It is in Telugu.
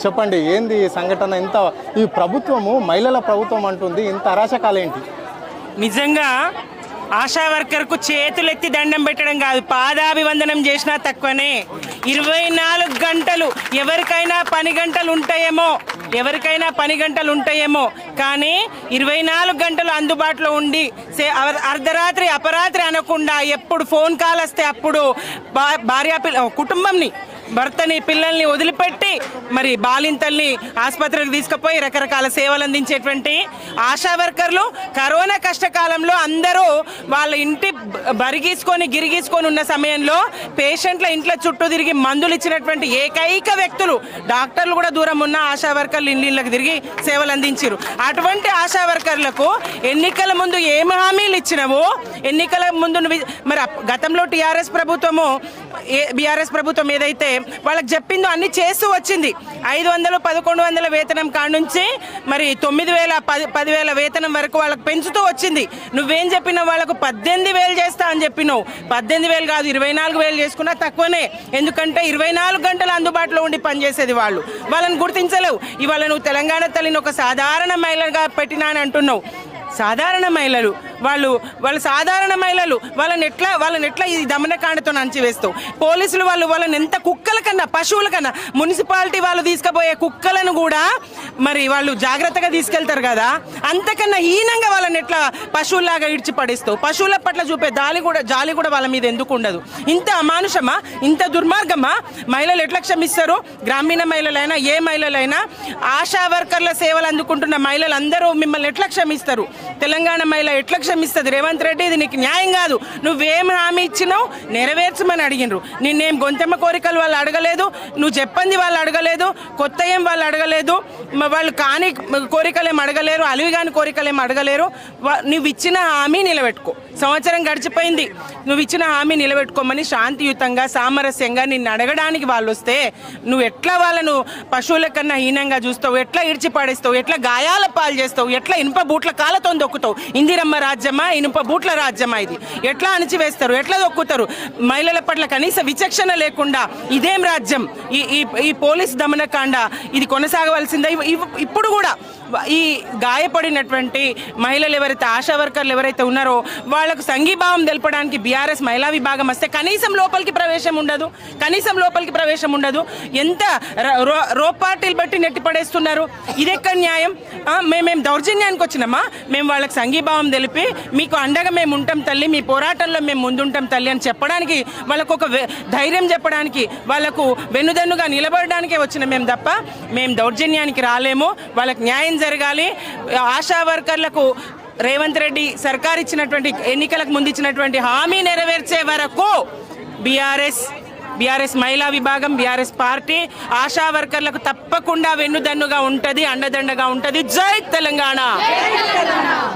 చెప్పండి, ఏంది ఈ సంఘటన? ఇంత ఈ ప్రభుత్వము మహిళల ప్రభుత్వం అంటుంది, ఇంత అరాచకాలేంటి? నిజంగా ఆశా వర్కర్కు చేతులెత్తి దండం పెట్టడం కాదు, పాదాభివందనం చేసినా తక్కువనే. 24 గంటలు ఎవరికైనా పని గంటలు ఉంటాయేమో కానీ 24 గంటలు అందుబాటులో ఉండి అర్ధరాత్రి అపరాత్రి అనకుండా ఎప్పుడు ఫోన్ కాల్ వస్తే అప్పుడు కుటుంబంని, భర్తని, పిల్లల్ని వదిలిపెట్టి మరి బాలింతల్ని ఆసుపత్రికి తీసుకుపోయి రకరకాల సేవలు అందించేటువంటి ఆశా వర్కర్లు కరోనా కష్టకాలంలో అందరూ వాళ్ళ ఇంటి గిరిగీసుకొని ఉన్న సమయంలో పేషెంట్ల ఇంట్లో చుట్టూ తిరిగి మందులు ఇచ్చినటువంటి ఏకైక వ్యక్తులు. డాక్టర్లు కూడా దూరం ఉన్న ఆశా వర్కర్లు ఇళ్ళకి తిరిగి సేవలు అందించారు. అటువంటి ఆశా వర్కర్లకు ఎన్నికల ముందు ఏం హామీలు ఇచ్చినావు? ఎన్నికల ముందు మరి గతంలో బీఆర్ఎస్ ప్రభుత్వం ఏదైతే వాళ్ళకి చెప్పిందో అన్ని చేస్తూ వచ్చింది. 500, 1100 వేతనం కాడ నుంచి మరి 9000, 10,000 వేతనం వరకు వాళ్ళకి పెంచుతూ వచ్చింది. నువ్వేం చెప్పినావు? వాళ్ళకు 18,000 చేస్తా అని చెప్పినావు. 18,000 కాదు, 24,000 చేసుకున్నా తక్కువనే. ఎందుకంటే 24 గంటలు అందుబాటులో ఉండి పనిచేసేది వాళ్ళని గుర్తించలేవు. ఇవాళ నువ్వు తెలంగాణ తల్లిని ఒక సాధారణ మహిళగా పెట్టినా అని అంటున్నావు. సాధారణ మహిళలు వాళ్ళు సాధారణ మహిళలు వాళ్ళని ఎట్లా ఈ దమనకాండతో అంచివేస్తావు? పోలీసులు వాళ్ళని ఎంత కుక్కల కన్నా, పశువుల కన్నా, మున్సిపాలిటీ వాళ్ళు తీసుకుపోయే కుక్కలను కూడా మరి వాళ్ళు జాగ్రత్తగా తీసుకెళ్తారు కదా, అంతకన్నా హీనంగా వాళ్ళని ఎట్లా పశువులాగా ఇడిచిపడేస్తావు? పశువుల పట్ల చూపే జాలి కూడా వాళ్ళ మీద ఎందుకు ఉండదు? ఇంత అమానుషమా, ఇంత దుర్మార్గమా? మహిళలు ఎట్లా క్షమిస్తారు? గ్రామీణ మహిళలైనా ఏ మహిళలైనా ఆశా వర్కర్ల సేవలు అందుకుంటున్న మహిళలు అందరూ మిమ్మల్ని ఎట్లా క్షమిస్తారు? తెలంగాణ మహిళ ఎట్లా క్షమిస్తుంది? రేవంత్ రెడ్డి, ఇది నీకు న్యాయం కాదు. నువ్వేం హామీ ఇచ్చినావు? నెరవేర్చమని అడిగినరు. నిన్నేం గొంతెమ్మ కోరికలు వాళ్ళు అడగలేదు, నువ్వు చెప్పంది వాళ్ళు అడగలేదు, కొత్త ఏం వాళ్ళు అడగలేదు, వాళ్ళు కాని కోరికలు ఏం అడగలేరు, అలివి కాని కోరికలు ఏం అడగలేరు. నువ్వు ఇచ్చిన హామీ నిలబెట్టుకో. సంవత్సరం గడిచిపోయింది, నువ్వు ఇచ్చిన హామీ నిలబెట్టుకోమని శాంతియుతంగా, సామరస్యంగా నిన్ను అడగడానికి వాళ్ళు వస్తే నువ్వు ఎట్లా వాళ్ళను పశువుల కన్నా హీనంగా చూస్తావు? ఎట్లా ఇడిచిపడేస్తావు? ఎట్లా గాయాల పాలు చేస్తావు? ఎట్లా ఇనుప బూట్ల కాళ్ళతో దొక్కుతావు? ఇందిరమ్మ రాజ్యమా, ఇనుప బూట్ల రాజ్యమా ఇది? ఎట్లా అణిచివేస్తారు? ఎట్లా దొక్కుతారు? మహిళల పట్ల కనీస విచక్షణ లేకుండా ఇదేం రాజ్యం? ఈ పోలీస్ దమనకాండ ఇది కొనసాగవలసిందే. ఇప్పుడు కూడా ఈ గాయపడినటువంటి మహిళలు ఎవరైతే, ఆశా వర్కర్లు ఎవరైతే ఉన్నారో వాళ్లకు సంఘీభావం తెలపడానికి బీఆర్ఎస్ మహిళా విభాగం వస్తే కనీసం లోపలికి ప్రవేశం ఉండదు. ఎంత రోపార్టీలు బట్టి నెట్టిపడేస్తున్నారు. ఇదెక్కడ న్యాయం? మేమేం దౌర్జన్యానికి వచ్చినామా? మేము వాళ్ళకి సంఘీభావం తెలిపి మీకు అండగా మేము ఉంటాం తల్లి, మీ పోరాటంలో మేము ముందుంటాం తల్లి అని చెప్పడానికి, వాళ్ళకు ఒక ధైర్యం చెప్పడానికి, వాళ్ళకు వెన్నుదన్నుగా నిలబడడానికే వచ్చిన మేము తప్ప మేము దౌర్జన్యానికి రాలేము. వాళ్ళకి న్యాయం జరగాలి. ఆశా వర్కర్లకు రేవంత్ రెడ్డి సర్కార్ ఇచ్చినటువంటి, ఎన్నికలకు ముందు ఇచ్చినటువంటి హామీ నెరవేర్చే వరకు బీఆర్ఎస్ మహిళా విభాగం, బీఆర్ఎస్ పార్టీ ఆశా వర్కర్లకు తప్పకుండా వెన్నుదన్నుగా ఉంటుంది, అండదండగా ఉంటుంది. జై తెలంగాణ.